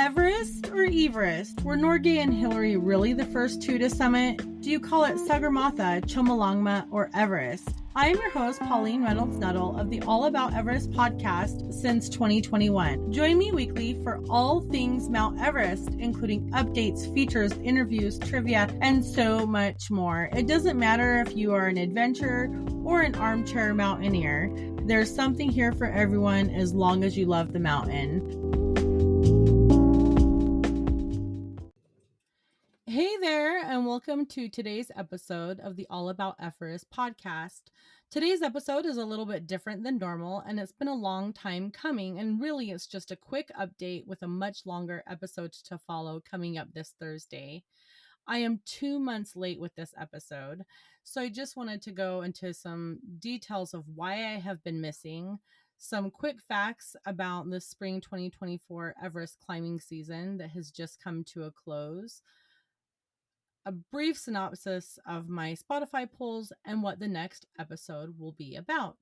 Everest or Everest? Were Norgay and Hillary really the first two to summit? Do you call it Sagarmatha, Chomolungma, or Everest? I am your host, Pauline Reynolds-Nuttall of the All About Everest podcast since 2021. Join me weekly for all things Mount Everest, including updates, features, interviews, trivia, and so much more. It doesn't matter if you are an adventurer or an armchair mountaineer. There's something here for everyone as long as you love the mountain. Hey there, and welcome to today's episode of the All About Everest podcast. Today's episode is a little bit different than normal, and it's been a long time coming, and really it's just a quick update with a much longer episode to follow coming up this Thursday. I am 2 months late with this episode, so I just wanted to go into some details of why I have been missing, some quick facts about the spring 2024 Everest climbing season that has just come to a close, a brief synopsis of my Spotify polls, and what the next episode will be about.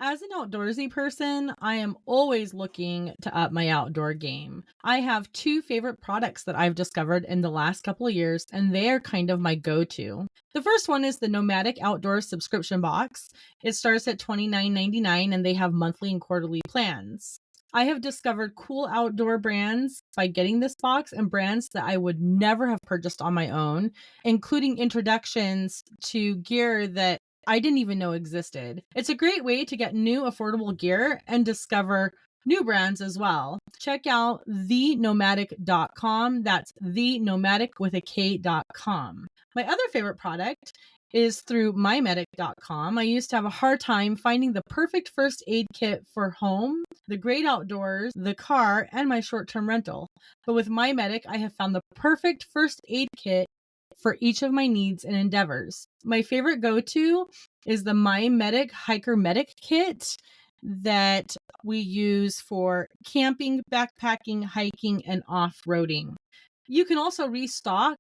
As an outdoorsy person, I am always looking to up my outdoor game. I have two favorite products that I've discovered in the last couple of years, and they are kind of my go-to. The first one is the Nomadic Outdoor subscription box. It starts at $29.99, and they have monthly and quarterly plans. I have discovered cool outdoor brands by getting this box, and brands that I would never have purchased on my own, including introductions to gear that I didn't even know existed. It's a great way to get new affordable gear and discover new brands as well. Check out thenomadic.com. That's thenomadic with a K.com. My other favorite product is through mymedic.com. I used to have a hard time finding the perfect first aid kit for home, the great outdoors, the car, and my short-term rental. But with MyMedic, I have found the perfect first aid kit for each of my needs and endeavors. My favorite go-to is the MyMedic Hiker Medic Kit that we use for camping, backpacking, hiking, and off-roading. You can also restock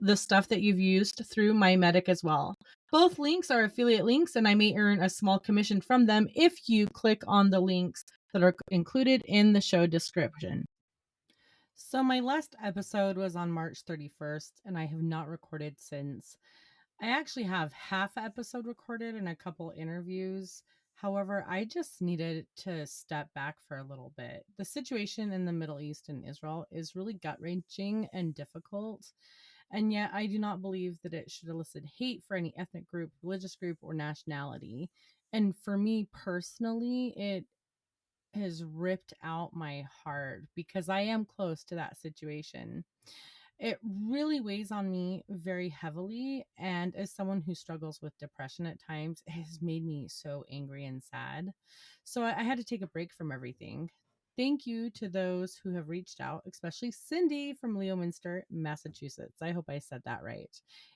the stuff that you've used through MyMedic as well. Both links are affiliate links, and I may earn a small commission from them if you click on the links that are included in the show description. So my last episode was on March 31st, and I have not recorded since. I actually have half an episode recorded and a couple interviews. However, I just needed to step back for a little bit. The situation in the Middle East and Israel is really gut-wrenching and difficult. And yet I do not believe that it should elicit hate for any ethnic group, religious group, or nationality. And for me personally, it has ripped out my heart because I am close to that situation. It really weighs on me very heavily. And as someone who struggles with depression at times, it has made me so angry and sad. So I had to take a break from everything. Thank you to those who have reached out, especially Cindy from Leominster, Massachusetts. I hope I said that right.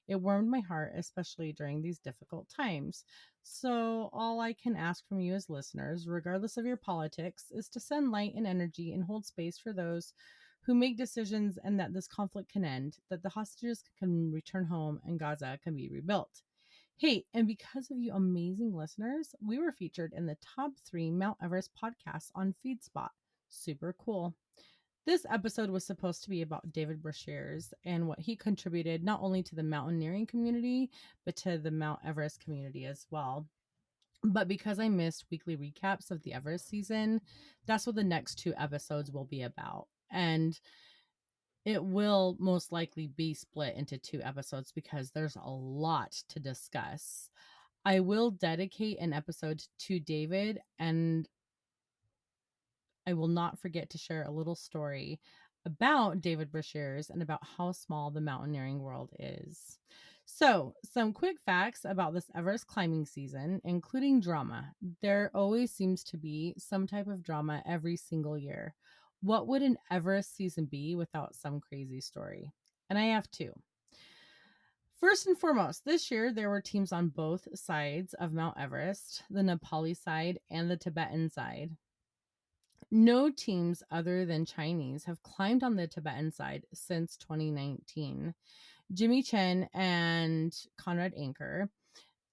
It warmed my heart, especially during these difficult times. So, all I can ask from you as listeners, regardless of your politics, is to send light and energy and hold space for those who make decisions, and that this conflict can end, that the hostages can return home, and Gaza can be rebuilt. Hey, and because of you amazing listeners, we were featured in the top 3 Mount Everest podcasts on FeedSpot. Super cool. This episode was supposed to be about David Brashears and what he contributed not only to the mountaineering community, but to the Mount Everest community as well. But because I missed weekly recaps of the Everest season, that's what the next 2 episodes will be about. And it will most likely be split into 2 episodes because there's a lot to discuss. I will dedicate an episode to David, and I will not forget to share a little story about David Brashears and about how small the mountaineering world is. So, some quick facts about this Everest climbing season, including drama. There always seems to be some type of drama every single year. What would an Everest season be without some crazy story? And I have 2. First and foremost, this year there were teams on both sides of Mount Everest, the Nepali side and the Tibetan side. No teams other than Chinese have climbed on the Tibetan side since 2019. Jimmy Chen and Conrad Anker,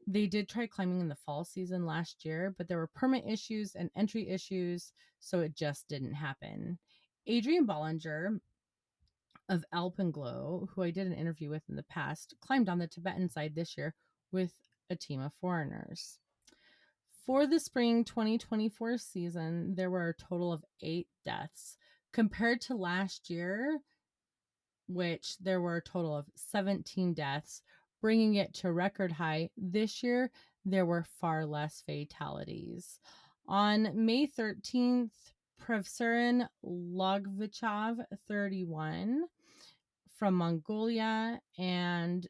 they did try climbing in the fall season last year, but there were permit issues and entry issues, so it just didn't happen. Adrian Bollinger of Alpenglow, who I did an interview with in the past, climbed on the Tibetan side this year with a team of foreigners. For the spring 2024 season, there were a total of 8 deaths compared to last year, which there were a total of 17 deaths, bringing it to record high. This year, there were far less fatalities. On May 13th, Prevsurin Logvichov, 31, from Mongolia, and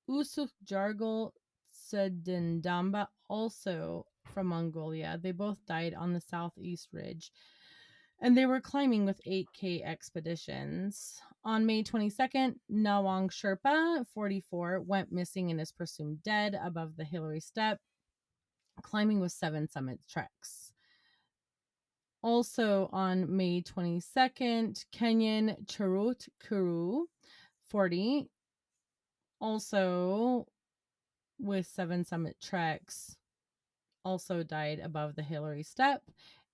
Usukjargal Sedindamba, also from Mongolia. They both died on the southeast ridge, and they were climbing with 8K expeditions. On May 22nd, Nawang Sherpa, 44, went missing and is presumed dead above the Hillary Step, climbing with 7 summit treks. Also on May 22nd, Kenyan Charut Kuru, 40, also with 7 summit treks, also died above the Hillary Step.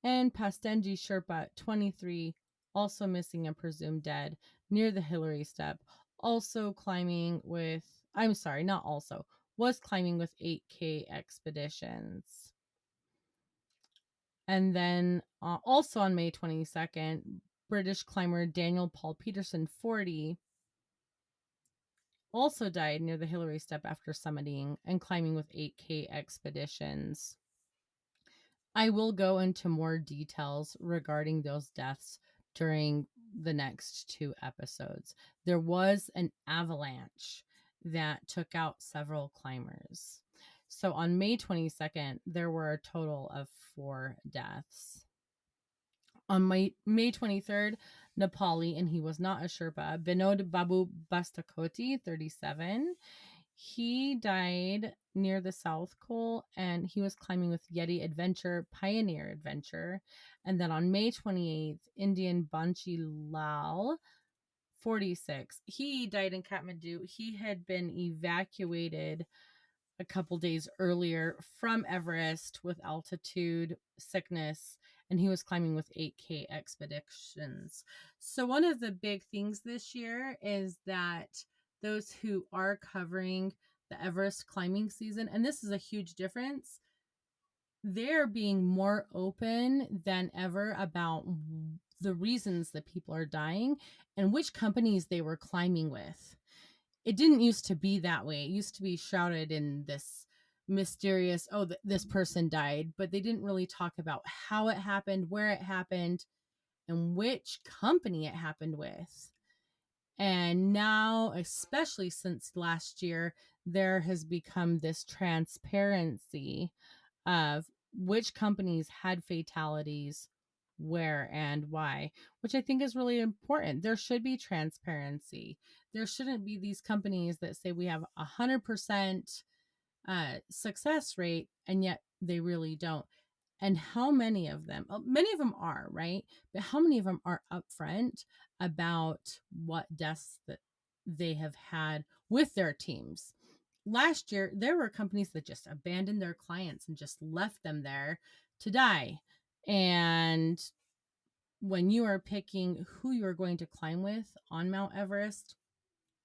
And Pastenji Sherpa, 23, also missing and presumed dead near the Hillary Step, also climbing with, I'm sorry, not also, was climbing with 8K expeditions. And then also on May 22nd, British climber Daniel Paul Peterson, 40, also died near the Hillary Step after summiting and climbing with 8K expeditions. I will go into more details regarding those deaths during the next 2 episodes. There was an avalanche that took out several climbers. So on May 22nd, there were a total of 4 deaths. On May 23rd, Nepali, and he was not a Sherpa, Binod Babu Bastakoti, 37. He died near the South Pole, and he was climbing with Yeti Adventure, Pioneer Adventure. And then on May 28th, Indian Banchi Lal, 46. He died in Kathmandu. He had been evacuated a couple days earlier from Everest with altitude sickness, and he was climbing with 8K expeditions. So one of the big things this year is that those who are covering the Everest climbing season, and this is a huge difference, they're being more open than ever about the reasons that people are dying and which companies they were climbing with. It didn't used to be that way. It used to be shrouded in this mysterious, oh, this person died, but they didn't really talk about how it happened, where it happened, and which company it happened with. And now, especially since last year, there has become this transparency of which companies had fatalities, where, and why, which I think is really important. There should be transparency. There shouldn't be these companies that say we have 100% success rate, and yet they really don't. And how many of them, many of them are, right? But how many of them are upfront about what deaths that they have had with their teams? Last year, there were companies that just abandoned their clients and just left them there to die. And when you are picking who you're going to climb with on Mount Everest,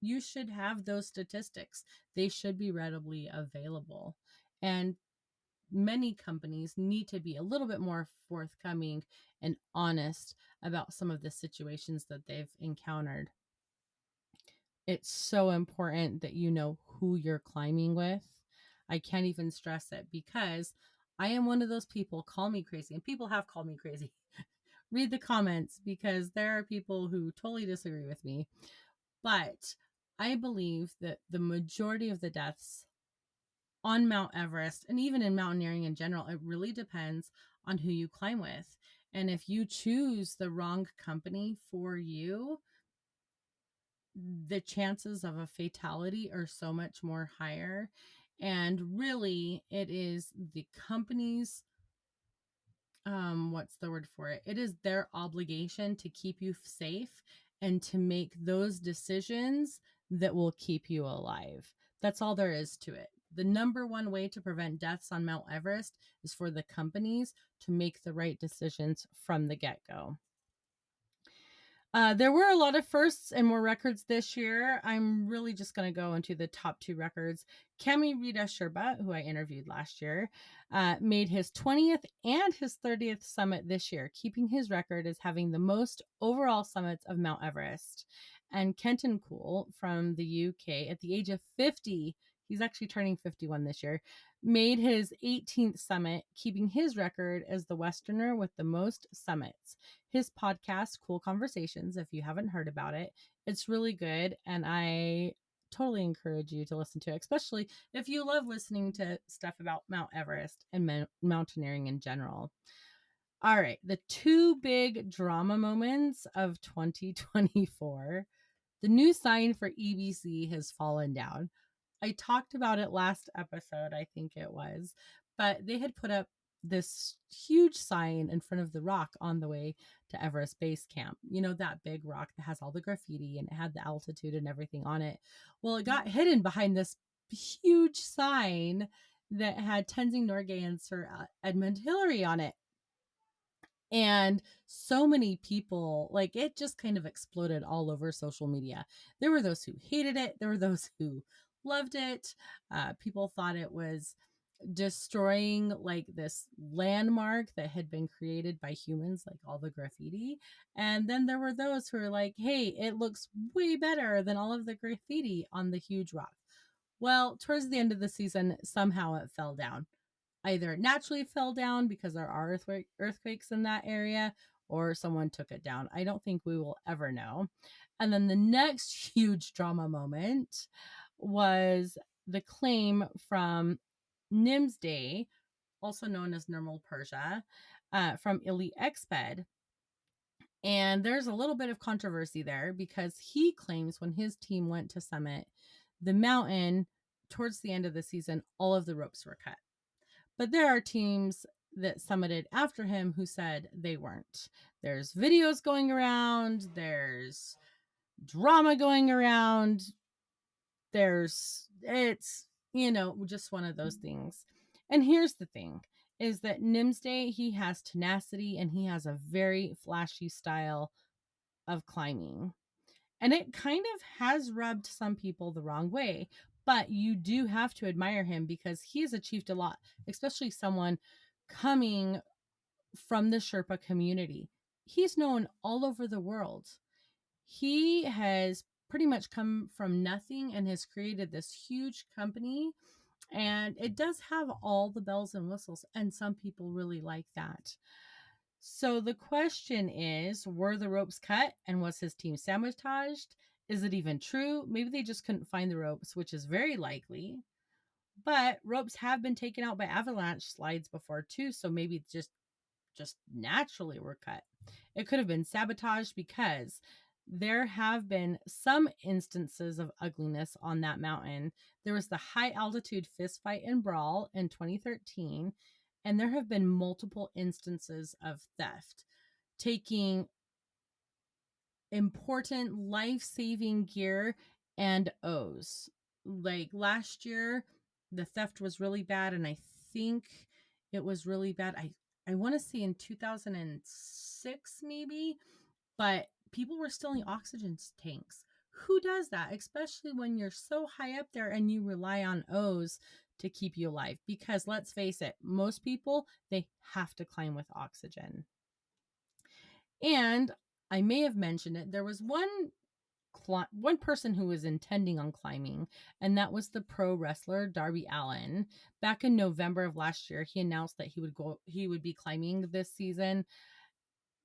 you should have those statistics. They should be readily available. And many companies need to be a little bit more forthcoming and honest about some of the situations that they've encountered. It's so important that you know who you're climbing with. I can't even stress it because I am one of those people, call me crazy, and people have called me crazy. Read the comments because there are people who totally disagree with me. But I believe that the majority of the deaths on Mount Everest, and even in mountaineering in general, it really depends on who you climb with. And if you choose the wrong company for you, the chances of a fatality are so much more higher. And really, it is the company's, what's the word for it? It is their obligation to keep you safe and to make those decisions that will keep you alive. That's all there is to it. The number one way to prevent deaths on Mount Everest is for the companies to make the right decisions from the get-go. There were a lot of firsts and more records this year. I'm really just going to go into the top two records. Cami Rita Sherba, who I interviewed last year, made his 20th and his 30th summit this year, keeping his record as having the most overall summits of Mount Everest. And Kenton Cool from the UK, at the age of 50, he's actually turning 51 this year, made his 18th summit, keeping his record as the Westerner with the most summits. His podcast, Cool Conversations, if you haven't heard about it, it's really good. And I totally encourage you to listen to it, especially if you love listening to stuff about Mount Everest and mountaineering in general. All right, the two big drama moments of 2024. The new sign for EBC has fallen down. I talked about it last episode, I think it was, but they had put up this huge sign in front of the rock on the way to Everest Base Camp. You know, that big rock that has all the graffiti and it had the altitude and everything on it. Well, it got hidden behind this huge sign that had Tenzing Norgay and Sir Edmund Hillary on it. And so many people, like, it just kind of exploded all over social media. There were those who hated it, there were those who loved it. People thought it was destroying like this landmark that had been created by humans, like all the graffiti. And then there were those who were like, hey, it looks way better than all of the graffiti on the huge rock. Well, towards the end of the season, somehow it fell down. Either it naturally fell down because there are earthquakes in that area, or someone took it down. I don't think we will ever know. And then the next huge drama moment was the claim from Nimsday, also known as Nirmal Persia, from Elite Exped. And there's a little bit of controversy there because he claims when his team went to summit the mountain towards the end of the season, all of the ropes were cut. But there are teams that summited after him who said they weren't. There's videos going around, there's drama going around, it's, just one of those things. And here's the thing is that Nimsday, he has tenacity and he has a very flashy style of climbing. And it kind of has rubbed some people the wrong way, but you do have to admire him because he has achieved a lot, especially someone coming from the Sherpa community. He's known all over the world. He has pretty much come from nothing and has created this huge company, and it does have all the bells and whistles, and some people really like that. So the question is, were the ropes cut and was his team sabotaged? Is it even true? Maybe they just couldn't find the ropes, which is very likely. But ropes have been taken out by avalanche slides before too, so maybe just naturally were cut. It could have been sabotaged because there have been some instances of ugliness on that mountain. There was the high altitude fist fight and brawl in 2013, and there have been multiple instances of theft, taking important life-saving gear and O's. Like last year, the theft was really bad, and I think it was really bad. I want to say in 2006 maybe, but people were stealing oxygen tanks. Who does that? Especially when you're so high up there and you rely on O's to keep you alive. Because let's face it, most people, they have to climb with oxygen. And I may have mentioned it. There was one person who was intending on climbing, and that was the pro wrestler Darby Allin. Back in November of last year, he announced that he would be climbing this season,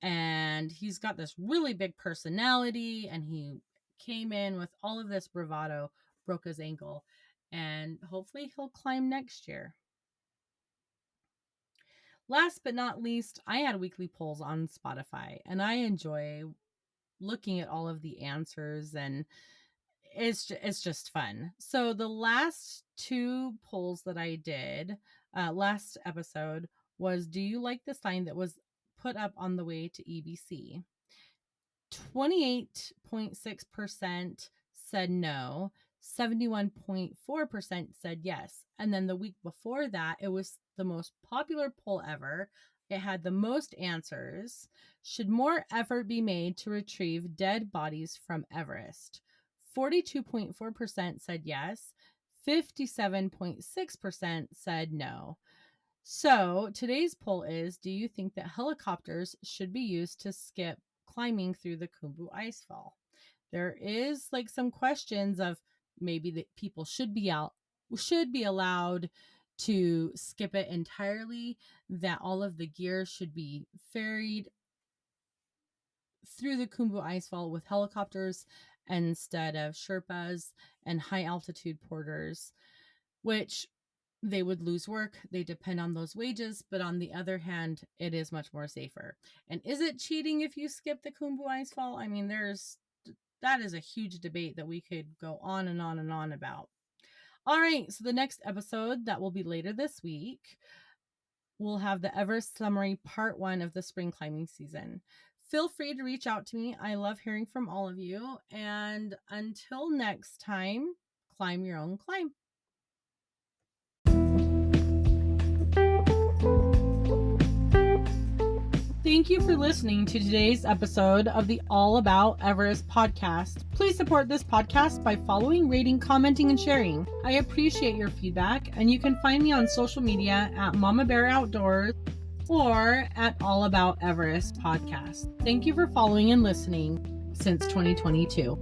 and he's got this really big personality, and he came in with all of this bravado, broke his ankle, and hopefully he'll climb next year. Last but not least, I had weekly polls on Spotify, and I enjoy looking at all of the answers, and it's just fun. So the last two polls that I did last episode was, do you like the sign that was put up on the way to EBC? 28.6% said no, 71.4% said yes. And then the week before that, it was the most popular poll ever. It had the most answers. Should more effort be made to retrieve dead bodies from Everest? 42.4% said yes. 57.6% said no. So today's poll is, do you think that helicopters should be used to skip climbing through the Khumbu icefall? There is like some questions of maybe that people should be allowed to skip it entirely, that all of the gear should be ferried through the Khumbu icefall with helicopters instead of Sherpas and high altitude porters, which they would lose work. They depend on those wages, but on the other hand, it is much more safer. And is it cheating if you skip the Khumbu icefall? I mean, that is a huge debate that we could go on and on and on about. All right, so the next episode that will be later this week, we'll have the Everest summary part 1 of the spring climbing season. Feel free to reach out to me. I love hearing from all of you. And until next time, climb your own climb. Thank you for listening to today's episode of the All About Everest podcast. Please support this podcast by following, rating, commenting, and sharing. I appreciate your feedback, and you can find me on social media at Mama Bear Outdoors or at All About Everest podcast. Thank you for following and listening since 2022.